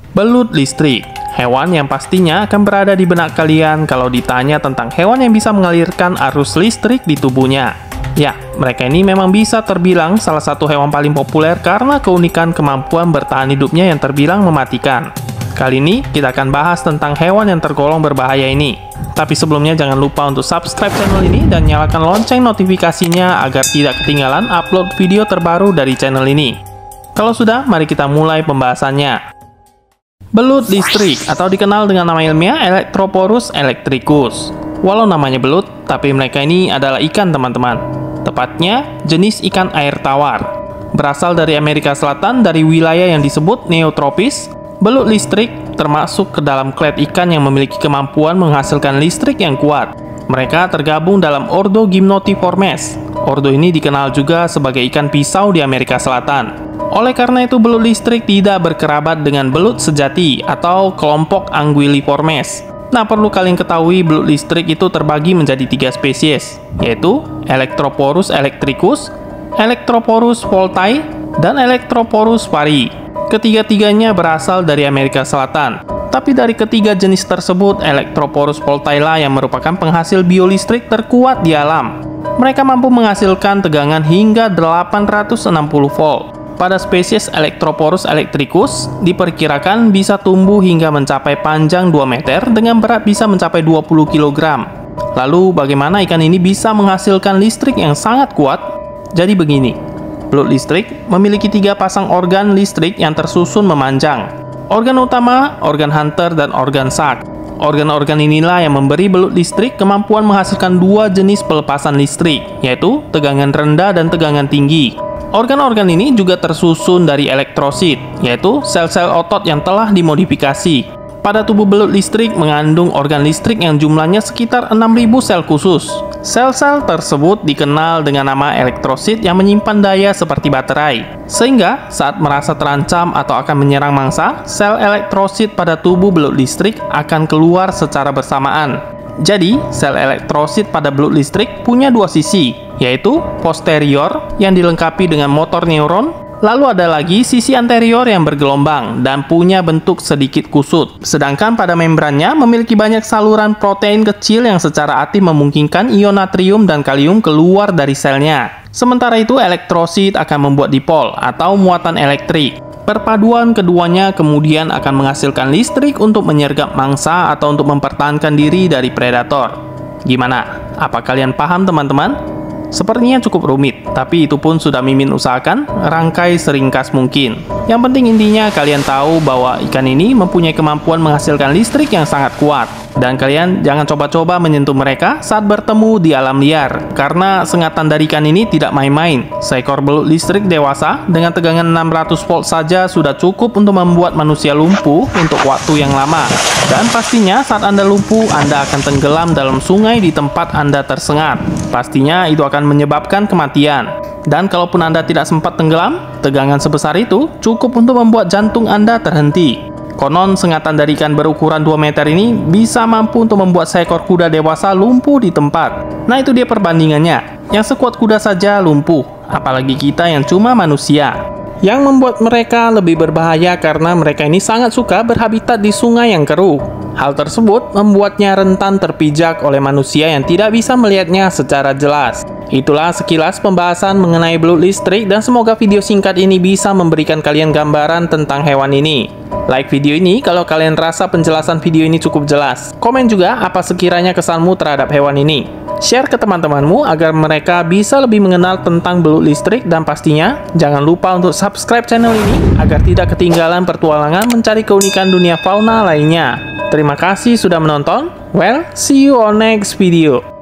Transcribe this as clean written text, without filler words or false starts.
Belut listrik, hewan yang pastinya akan berada di benak kalian kalau ditanya tentang hewan yang bisa mengalirkan arus listrik di tubuhnya. Ya, mereka ini memang bisa terbilang salah satu hewan paling populer karena keunikan kemampuan bertahan hidupnya yang terbilang mematikan. Kali ini kita akan bahas tentang hewan yang tergolong berbahaya ini. Tapi sebelumnya jangan lupa untuk subscribe channel ini dan nyalakan lonceng notifikasinya agar tidak ketinggalan upload video terbaru dari channel ini. Kalau sudah, mari kita mulai pembahasannya. Belut listrik atau dikenal dengan nama ilmiah Electroporus electricus. Walau namanya belut, tapi mereka ini adalah ikan teman-teman. Tepatnya jenis ikan air tawar. Berasal dari Amerika Selatan dari wilayah yang disebut neotropis, belut listrik termasuk ke dalam klad ikan yang memiliki kemampuan menghasilkan listrik yang kuat. Mereka tergabung dalam ordo Gymnotiformes. Ordo ini dikenal juga sebagai ikan pisau di Amerika Selatan. Oleh karena itu, belut listrik tidak berkerabat dengan belut sejati atau kelompok Anguilliformes. Nah, perlu kalian ketahui belut listrik itu terbagi menjadi 3 spesies, yaitu Electroporus electricus, Electroporus voltae, dan Electroporus varii. Ketiga-tiganya berasal dari Amerika Selatan. Tapi dari ketiga jenis tersebut, Electroporus voltae lah yang merupakan penghasil biolistrik terkuat di alam. Mereka mampu menghasilkan tegangan hingga 860 volt. Pada spesies Electroporus electricus, diperkirakan bisa tumbuh hingga mencapai panjang 2 meter dengan berat bisa mencapai 20 kg. Lalu, bagaimana ikan ini bisa menghasilkan listrik yang sangat kuat? Jadi begini, belut listrik memiliki 3 pasang organ listrik yang tersusun memanjang. Organ utama, organ hunter, dan organ suck. Organ-organ inilah yang memberi belut listrik kemampuan menghasilkan 2 jenis pelepasan listrik, yaitu tegangan rendah dan tegangan tinggi. Organ-organ ini juga tersusun dari elektrosit, yaitu sel-sel otot yang telah dimodifikasi. Pada tubuh belut listrik mengandung organ listrik yang jumlahnya sekitar 6.000 sel khusus. Sel-sel tersebut dikenal dengan nama elektrosit yang menyimpan daya seperti baterai. Sehingga saat merasa terancam atau akan menyerang mangsa, sel elektrosit pada tubuh belut listrik akan keluar secara bersamaan. Jadi, sel elektrosit pada belut listrik punya 2 sisi, yaitu posterior yang dilengkapi dengan motor neuron, lalu ada lagi sisi anterior yang bergelombang dan punya bentuk sedikit kusut. Sedangkan pada membrannya memiliki banyak saluran protein kecil yang secara aktif memungkinkan ion natrium dan kalium keluar dari selnya. Sementara itu, elektrosit akan membuat dipol atau muatan elektrik. Perpaduan keduanya kemudian akan menghasilkan listrik untuk menyergap mangsa atau untuk mempertahankan diri dari predator. Gimana? Apa kalian paham, teman-teman? Sepertinya cukup rumit, tapi itu pun sudah Mimin usahakan rangkai seringkas mungkin. Yang penting intinya kalian tahu bahwa ikan ini mempunyai kemampuan menghasilkan listrik yang sangat kuat. Dan kalian jangan coba-coba menyentuh mereka saat bertemu di alam liar, karena sengatan dari ikan ini tidak main-main. Seekor belut listrik dewasa dengan tegangan 600 volt saja sudah cukup untuk membuat manusia lumpuh untuk waktu yang lama. Dan pastinya saat Anda lumpuh, Anda akan tenggelam dalam sungai di tempat Anda tersengat. Pastinya itu akan menyebabkan kematian. Dan kalaupun Anda tidak sempat tenggelam, tegangan sebesar itu cukup untuk membuat jantung Anda terhenti. Konon sengatan dari ikan berukuran 2 meter ini bisa mampu untuk membuat seekor kuda dewasa lumpuh di tempat. Nah, itu dia perbandingannya. Yang sekuat kuda saja lumpuh, apalagi kita yang cuma manusia. Yang membuat mereka lebih berbahaya karena mereka ini sangat suka berhabitat di sungai yang keruh. Hal tersebut membuatnya rentan terpijak oleh manusia yang tidak bisa melihatnya secara jelas. Itulah sekilas pembahasan mengenai belut listrik, dan semoga video singkat ini bisa memberikan kalian gambaran tentang hewan ini. Like video ini kalau kalian rasa penjelasan video ini cukup jelas. Komen juga apa sekiranya kesanmu terhadap hewan ini. Share ke teman-temanmu agar mereka bisa lebih mengenal tentang belut listrik, dan pastinya jangan lupa untuk subscribe channel ini agar tidak ketinggalan petualangan mencari keunikan dunia fauna lainnya. Terima kasih sudah menonton. Well, see you on next video.